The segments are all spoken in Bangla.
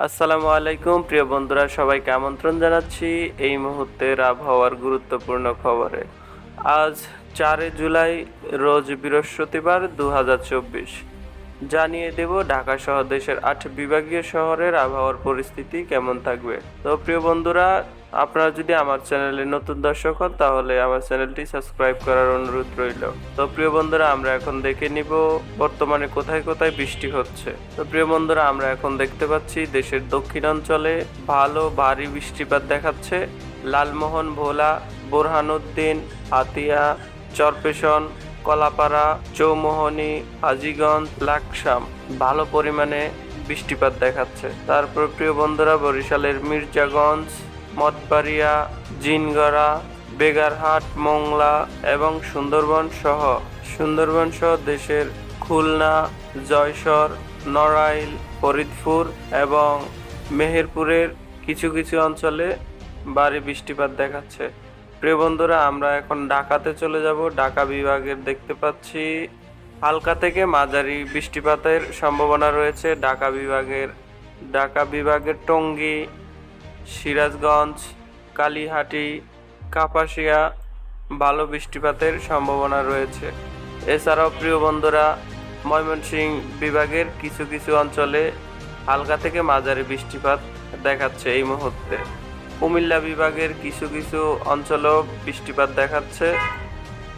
আসসালামু আলাইকুম প্রিয় বন্ধুরা, সবাইকে আমন্ত্রণ জানাচ্ছি এই মুহূর্তের আবহাওয়ার গুরুত্বপূর্ণ খবরে। আজ 4 জুলাই, রোজ বৃহস্পতিবার 2024। জানিয়ে দেব ঢাকা সহ দেশের 8 বিভাগীয় শহরের আবহাওয়ার পরিস্থিতি কেমন থাকবে। তো প্রিয় বন্ধুরা, আপনারা যদি আমার চ্যানেলে নতুন দর্শক হন তাহলে আমার চ্যানেলটি সাবস্ক্রাইব করার অনুরোধ রইল। তো প্রিয় বন্ধুরা, আমরা এখন দেখে নিব বর্তমানে কোথায় কোথায় বৃষ্টি হচ্ছে। তো প্রিয় বন্ধুরা, আমরা এখন দেখতে পাচ্ছি দেশের দক্ষিণাঞ্চলে ভালো ভারী বৃষ্টিপাত দেখাচ্ছে। লালমোহন, ভোলা, বোরহানউদ্দিন, হাতিয়া, চরপেশন, কলাপাড়া, চৌমোহনী, হাজীগঞ্জ, লাকসাম ভালো পরিমাণে বৃষ্টিপাত দেখাচ্ছে। তারপর প্রিয় বন্ধুরা, বরিশালের মির্জাগঞ্জ, মঠবাড়িয়া, জিনগড়া, বেগারহাট, মোংলা এবং সুন্দরবন সহ দেশের খুলনা, জয়সর, নড়াইল, ফরিদপুর এবং মেহেরপুরের কিছু কিছু অঞ্চলে ভারী বৃষ্টিপাত দেখাচ্ছে। প্রিয় বন্ধুরা, আমরা এখন ঢাকাতে চলে যাব। ঢাকা বিভাগের দেখতে পাচ্ছি হালকা থেকে মাঝারি বৃষ্টিপাতের সম্ভাবনা রয়েছে। ঢাকা বিভাগের টঙ্গী, সিরাজগঞ্জ, কালিহাটি, কাপাসিয়া ভালো বৃষ্টিপাতের সম্ভাবনা রয়েছে। এছাড়াও প্রিয় বন্ধুরা, ময়মনসিংহ বিভাগের কিছু কিছু অঞ্চলে হালকা থেকে মাঝারি বৃষ্টিপাত দেখাচ্ছে এই মুহূর্তে। কুমিল্লা বিভাগের কিছু কিছু অঞ্চলেও বৃষ্টিপাত দেখাচ্ছে।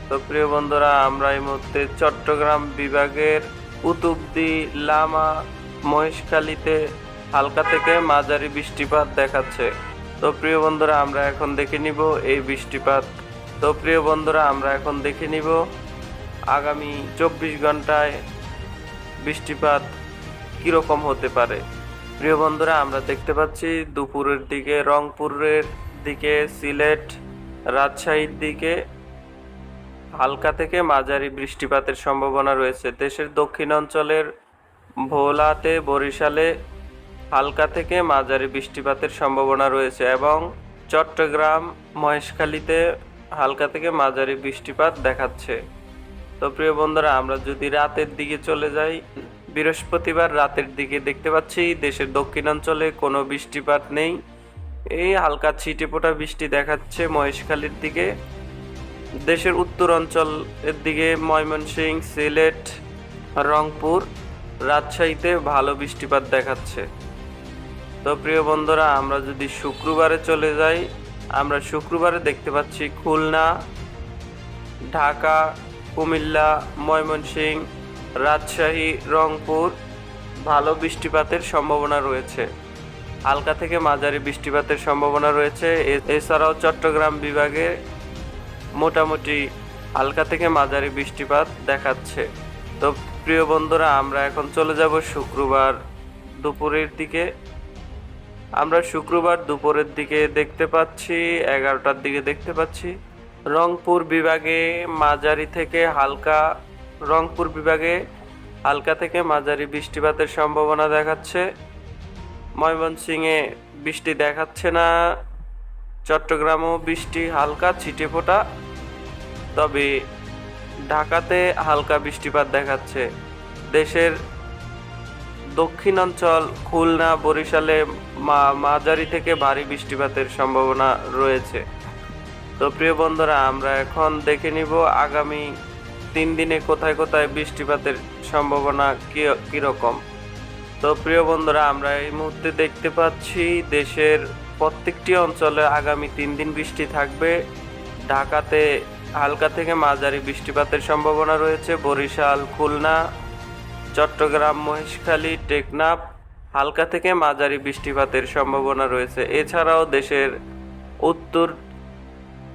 তো প্রিয় বন্ধুরা, আমরা এই মুহূর্তে চট্টগ্রাম বিভাগের কুতুবদি, লামা, মহেশখালীতে হালকা থেকে মাঝারি বৃষ্টিপাত দেখাচ্ছে। তো প্রিয় বন্ধুরা, আমরা এখন দেখে নিব এই বৃষ্টিপাত। আগামী 24 ঘন্টায় বৃষ্টিপাত কিরকম হতে পারে। প্রিয় বন্ধুরা, আমরা দেখতে পাচ্ছি দুপুরের দিকে রংপুরের দিকে, সিলেট, রাজশাহীর দিকে হালকা থেকে মাঝারি বৃষ্টিপাতের সম্ভাবনা রয়েছে। দেশের দক্ষিণাঞ্চলের ভোলাতে, বরিশালে হালকা থেকে মাঝারি বৃষ্টিপাতের সম্ভাবনা রয়েছে এবং চট্টগ্রাম, মহেশখালীতে হালকা থেকে মাঝারি বৃষ্টিপাত দেখাচ্ছে। তো প্রিয় বন্ধুরা, আমরা যদি রাতের দিকে চলে যাই, বৃহস্পতিবার রাতের দিকে দেখতে পাচ্ছি দেশের দক্ষিণাঞ্চলে কোনো বৃষ্টিপাত নেই। এই হালকা ছিটেফোঁটা বৃষ্টি দেখাচ্ছে মহেশখালীর দিকে। দেশের উত্তরাঞ্চলের দিকে ময়মনসিংহ, সিলেট, রংপুর, রাজশাহীতে ভালো বৃষ্টিপাত দেখাচ্ছে। তো প্রিয় বন্ধুরা, আমরা যদি শুক্রবারে চলে যাই, আমরা শুক্রবারে দেখতে পাচ্ছি খুলনা, ঢাকা, কুমিল্লা, ময়মনসিংহ, রাজশাহী, রংপুর ভালো বৃষ্টিপাতের সম্ভাবনা রয়েছে। হালকা থেকে মাঝারি বৃষ্টিপাতের সম্ভাবনা রয়েছে। এছাড়াও চট্টগ্রাম বিভাগে মোটামুটি হালকা থেকে মাঝারি বৃষ্টিপাত দেখাচ্ছে। তো প্রিয় বন্ধুরা, আমরা এখন চলে যাব শুক্রবার দুপুরের দিকে। আমরা শুক্রবার দুপুরের দিকে দেখতে পাচ্ছি 11টার দিকে দেখতে পাচ্ছি রংপুর বিভাগে হালকা থেকে মাঝারি বৃষ্টিপাতের সম্ভাবনা দেখাচ্ছে। ময়মনসিংহে বৃষ্টি দেখাচ্ছে না, চট্টগ্রামেও বৃষ্টি হালকা ছিটেফোঁটা, তবে ঢাকাতে হালকা বৃষ্টিপাত দেখাচ্ছে। দেশের দক্ষিণাঞ্চল খুলনা, বরিশালে মাঝারি থেকে ভারী বৃষ্টিপাতের সম্ভাবনা রয়েছে। তো প্রিয় বন্ধুরা, আমরা এখন দেখে নিব আগামী 3 দিনে কোথায় কোথায় বৃষ্টিপাতের সম্ভাবনা কিরকম। তো প্রিয় বন্ধুরা, আমরা এই মুহূর্তে দেখতে পাচ্ছি দেশের প্রত্যেকটি অঞ্চলে আগামী 3 দিন বৃষ্টি থাকবে। ঢাকাতে হালকা থেকে মাঝারি বৃষ্টিপাতের সম্ভাবনা রয়েছে। বরিশাল, খুলনা, চট্টগ্রাম, মহেশখালী, টেকনাফ হালকা থেকে মাঝারি বৃষ্টিপাতের সম্ভাবনা রয়েছে। এছাড়াও দেশের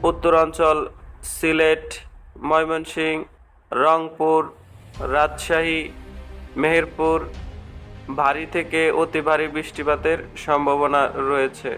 উত্তরাঞ্চল সিলেট, ময়মনসিংহ, রংপুর, রাজশাহী, মেহেরপুর ভারী থেকে অতি ভারী বৃষ্টিপাতের সম্ভাবনা রয়েছে।